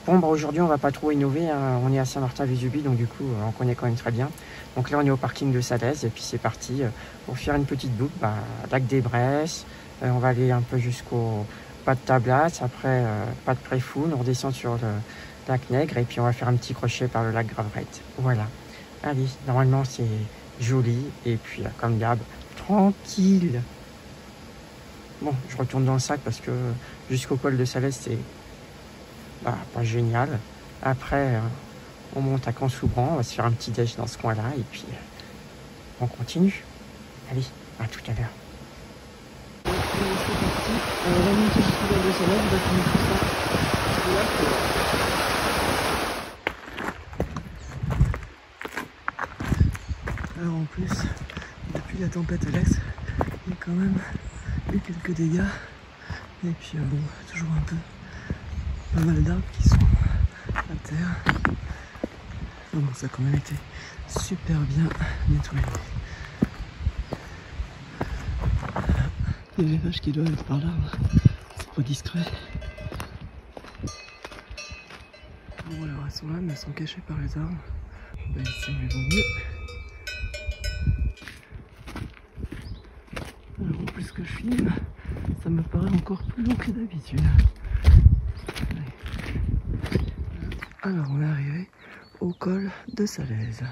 Bon, bah aujourd'hui, on va pas trop innover, hein. On est à Saint-Martin-Vésubie, donc du coup, on connaît quand même très bien. Donc là, on est au parking de Salaise, et puis c'est parti pour faire une petite boucle, bah, lac des Bresses. On va aller un peu jusqu'au pas de Tablas, après pas de Préfoun, on redescend sur le lac Nègre, et puis on va faire un petit crochet par le lac Graverette. Voilà. Allez, normalement, c'est joli, et puis comme d'hab, tranquille. Bon, je retourne dans le sac parce que jusqu'au col de Salaise, c'est pas génial. Après, on monte à Caen-sous-Bran, on va se faire un petit déj dans ce coin-là, et puis on continue. Allez, à tout à l'heure. C'est parti, on va monter jusqu'au col de Salaise, on va finir tout ça. Alors en plus, depuis la tempête Alex, il y a quand même eu quelques dégâts. Et puis bon, toujours un peu pas mal d'arbres qui sont à terre. Bon, ça a quand même été super bien nettoyé. Il y a les vaches qui doivent être par là, c'est pas discret. Bon alors elles sont là, mais elles sont cachées par les arbres. Bah ici on les voit mieux. Alors en plus que je filme, ça me paraît encore plus long que d'habitude. Alors on est arrivé au col de Salaise.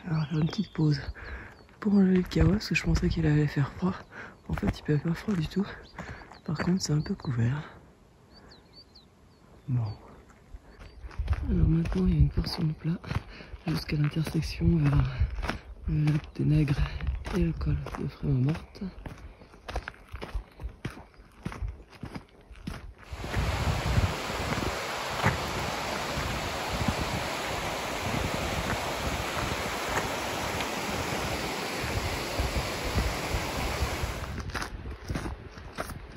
Alors faire une petite pause pour enlever le kawa parce que je pensais qu'il allait faire froid. En fait il peut pas froid du tout. Par contre c'est un peu couvert. Bon. Alors maintenant il y a une portion de plat jusqu'à l'intersection vers le lac des Nègres et le col de Frémont-Morte.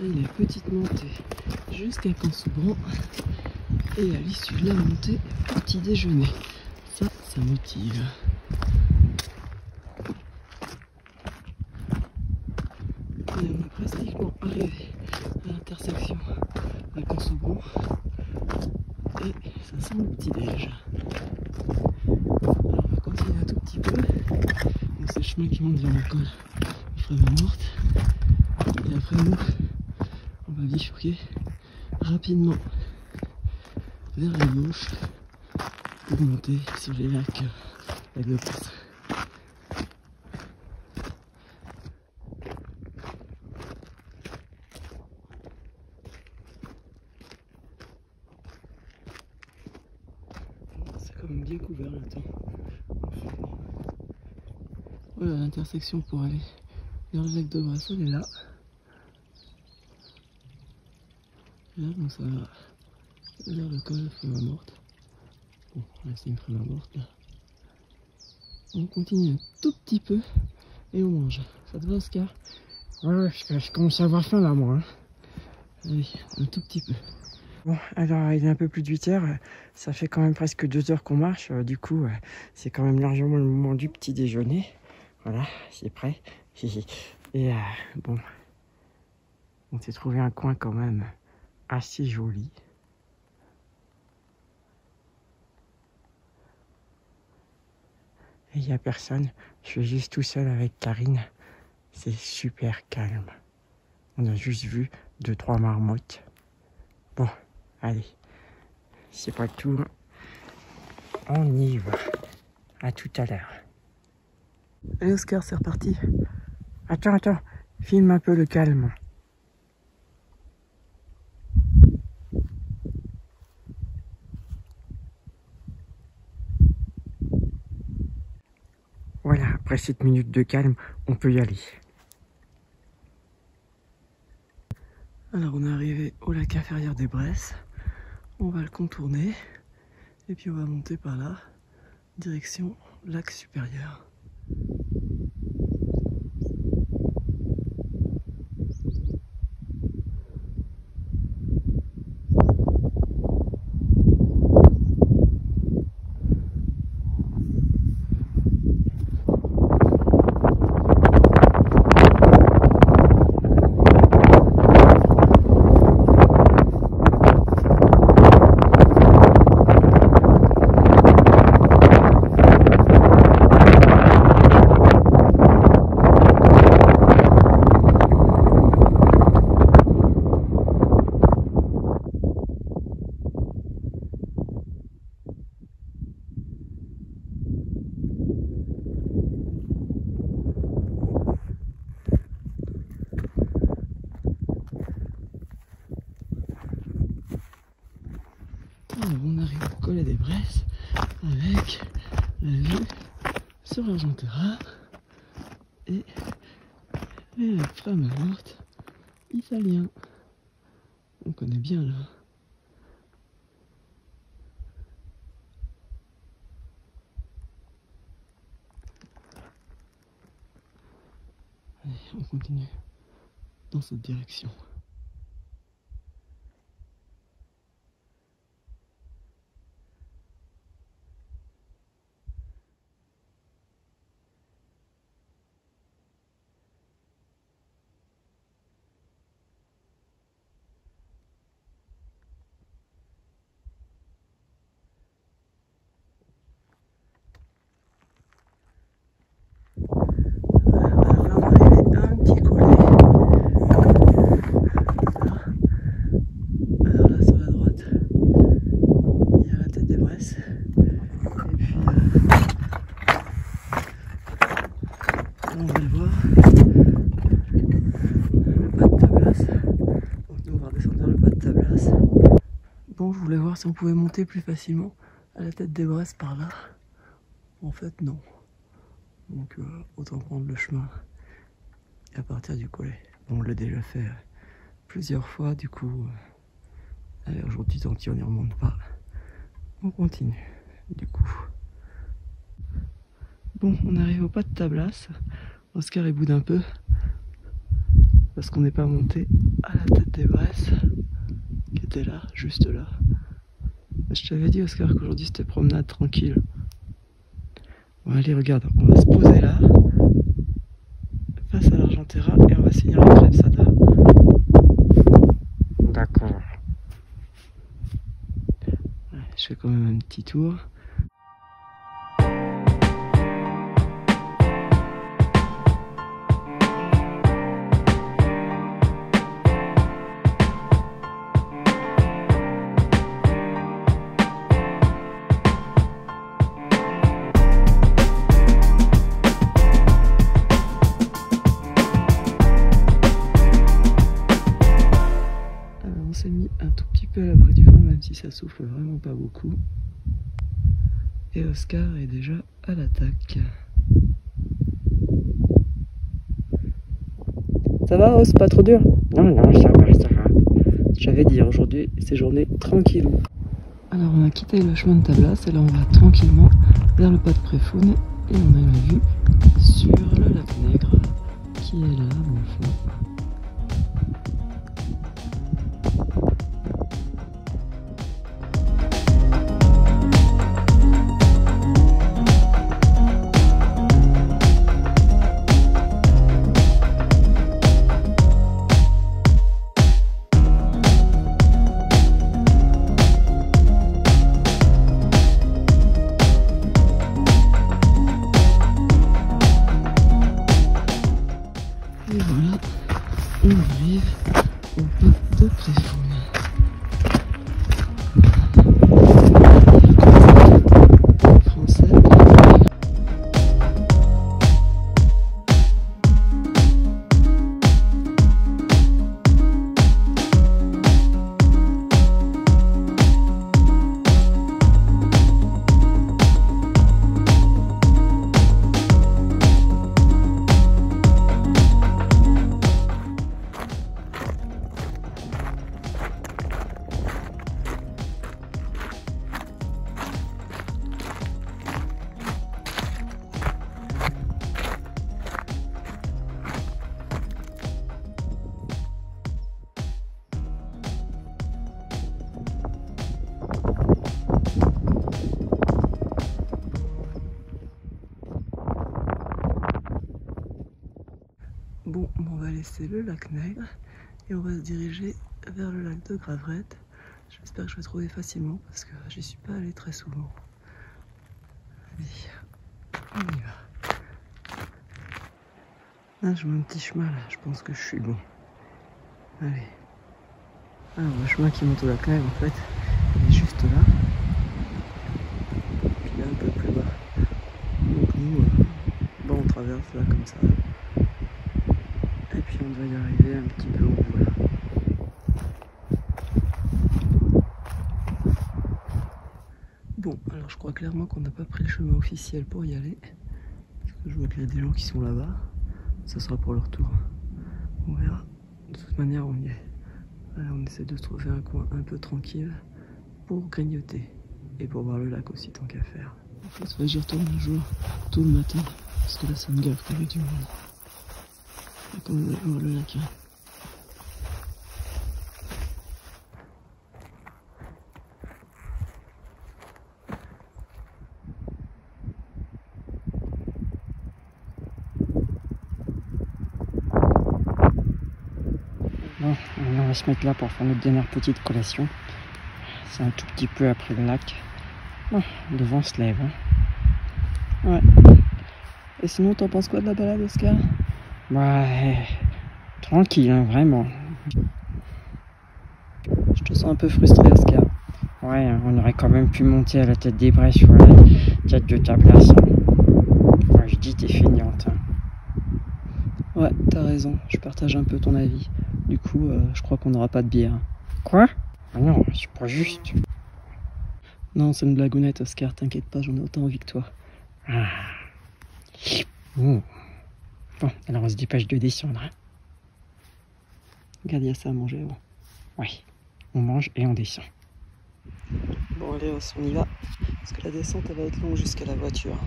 Et la petite montée jusqu'à Caen-sous-Bran. Et à l'issue de la montée, petit déjeuner. Ça motive. Et on est pratiquement arrivé à l'intersection à Caen-sous-Bran. Et ça sent le petit déj. Alors on va continuer un tout petit peu. Donc c'est le chemin qui monte vers le col de Frémont-Morte. Et après nous, on va bifurquer rapidement vers la gauche pour monter sur les lacs de Bresses. C'est quand même bien couvert le temps. Voilà l'intersection pour aller vers le lac de Bresses, elle est là. Là, donc ça va vers le col de Frémont-Morte. Bon, là c'est une Frémont-Morte là. On continue un tout petit peu et on mange. Ça te va Oscar? Ouais, je commence à avoir faim là moi. Hein. Allez, un tout petit peu. Bon, alors il est un peu plus de 8 heures. Ça fait quand même presque 2 heures qu'on marche. Du coup, c'est quand même largement le moment du petit déjeuner. Voilà, c'est prêt. Et bon, on s'est trouvé un coin quand même assez joli. Et il n'y a personne, je suis juste tout seul avec Karine. C'est super calme. On a juste vu 2-3 marmottes. Bon, allez, c'est pas tout. On y va. À tout à l'heure. Allez Oscar, c'est reparti. Attends, filme un peu le calme. Voilà, après 7 minutes de calme, on peut y aller. Alors on est arrivé au lac inférieur des Bresses. On va le contourner. Et puis on va monter par là, direction lac supérieur. sur l'Argentera et la femme morte italien. On connaît bien là. Allez, on continue dans cette direction. On va le voir, le pas de Tablas. Donc nous on va redescendre le pas de Tablas. Bon, je voulais voir si on pouvait monter plus facilement à la tête des Bresse par là. En fait non. Donc autant prendre le chemin et à partir du Collet. Bon, on l'a déjà fait plusieurs fois, du coup allez, aujourd'hui tant qu'on n'y remonte pas, on continue du coup. Bon, on arrive au pas de Tablas. Oscar il boude un peu parce qu'on n'est pas monté à la tête des Bresse qui était là, juste là. Je t'avais dit Oscar qu'aujourd'hui c'était promenade tranquille. Bon allez regarde, on va se poser là face à l'Argentera et on va finir la crêpe Sada. D'accord. Je fais quand même un petit tour. On s'est mis un tout petit peu à l'abri du vent, même si ça souffle vraiment pas beaucoup. Et Oscar est déjà à l'attaque. Ça va, Os? Pas trop dur? Non, non, ça va, ça va. J'avais dit, aujourd'hui, c'est journée tranquille. Alors, on a quitté le chemin de Tablas et là, on va tranquillement vers le pas de Préfoun et on a la vue sur le lac Nègre qui est là, au fond. Et voilà, on arrive au pas de Préfoun. Français. Bon, on va laisser le lac Nègre et on va se diriger vers le lac de Graverette. J'espère que je vais trouver facilement parce que j'y suis pas allé très souvent. Allez, on y va. Ah, je vois un petit chemin là, je pense que je suis bon. Allez. Alors, le chemin qui monte au lac Nègre, en fait, il est juste là. Puis là, un peu plus bas. Donc nous, bon, on traverse là comme ça. Et puis on doit y arriver un petit peu au bout là. Bon, alors je crois clairement qu'on n'a pas pris le chemin officiel pour y aller. Je vois qu'il y a des gens qui sont là-bas. Ça sera pour leur tour. On verra. De toute manière, on y est. Alors, on essaie de se trouver un coin un peu tranquille pour grignoter. Et pour voir le lac aussi, tant qu'à faire. En fait, j'y retourne un jour, tôt le matin. Parce que là, ça me gave avec du monde. Et comme vous allez voir le lac, hein. Bon, on va se mettre là pour faire notre dernière petite collation. C'est un tout petit peu après le lac. Oh, le vent se lève. Hein. Ouais. Et sinon, t'en penses quoi de la balade, Oscar? Ouais, tranquille, hein, vraiment. Je te sens un peu frustré, Oscar. Ouais, on aurait quand même pu monter à la tête des Bresses sur la tête de ta place. Hein. Ouais, je dis t'es feignante. Hein. Ouais, t'as raison, je partage un peu ton avis. Du coup, je crois qu'on n'aura pas de bière. Quoi? Ah non, c'est pas juste. Non, c'est une blagounette, Oscar, t'inquiète pas, j'en ai autant envie que toi. Ah. Bon, alors on se dépêche de descendre. Hein. Regarde, il y a ça à manger. Bon. Ouais, on mange et on descend. Bon, allez, on y va. Parce que la descente, elle va être longue jusqu'à la voiture.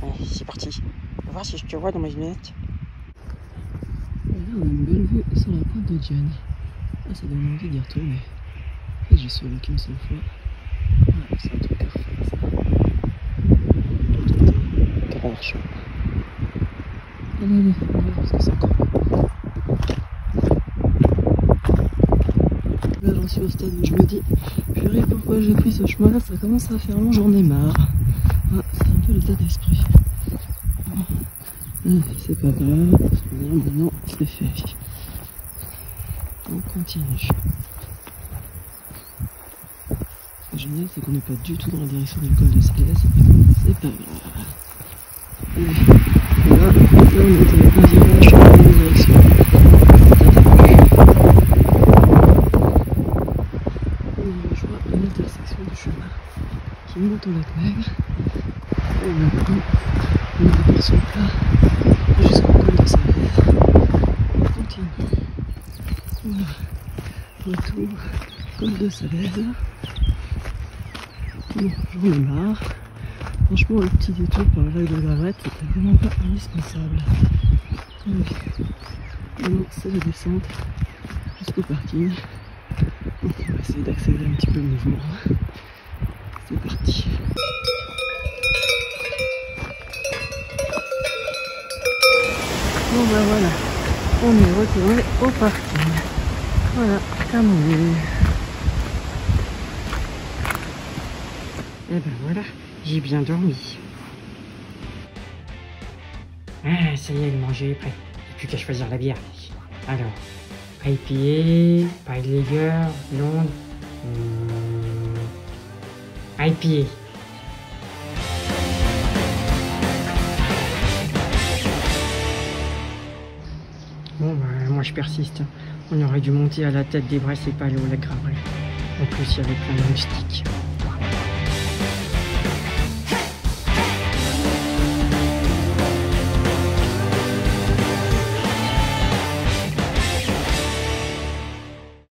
Allez, c'est parti. On va voir si je te vois dans mes lunettes. Et là, on a une belle vue sur la pointe de Diane. Ah, ça donne envie d'y retourner. En fait, j'y suis allé qu'une seule fois. Ouais, c'est un truc à refaire, ça. Tout grand chaud. Allez, on va voir parce que c'est encore beau. Là, j'en suis au stade où je me dis, purée, pourquoi j'ai pris ce chemin-là? Ça commence à faire long, j'en ai marre. Ah, c'est un peu l'état d'esprit. C'est pas grave, maintenant c'est fait. On continue. Ce qui est génial, c'est qu'on n'est pas du tout dans la direction du col de Salèze. C'est pas grave. Allez, là, on est un virage dans la direction. Et je vois une intersection du chemin qui monte au lac Maigre. Et maintenant, on aperçoit plat jusqu'au col de Salèze. On continue. Voilà. Retour, col de Salèze. Bon, j'en ai marre. Franchement, le petit détour par le lac de Gravette, c'était vraiment pas indispensable. Oui. Maintenant, c'est la descente jusqu'au parking. Donc, on va essayer d'accélérer un petit peu le mouvement. C'est parti. Bon bah voilà, on est retourné au parking. Voilà, terminé. Et ben voilà, j'ai bien dormi. Ah, ça y est, le manger est prêt. Plus qu'à choisir la bière. Alors, IPA, Pale Lager, blonde, IPA. Bon bah moi je persiste. On aurait dû monter à la tête des Bresses et pas aller au lac Graveret. En plus il y avait plein de moustiques.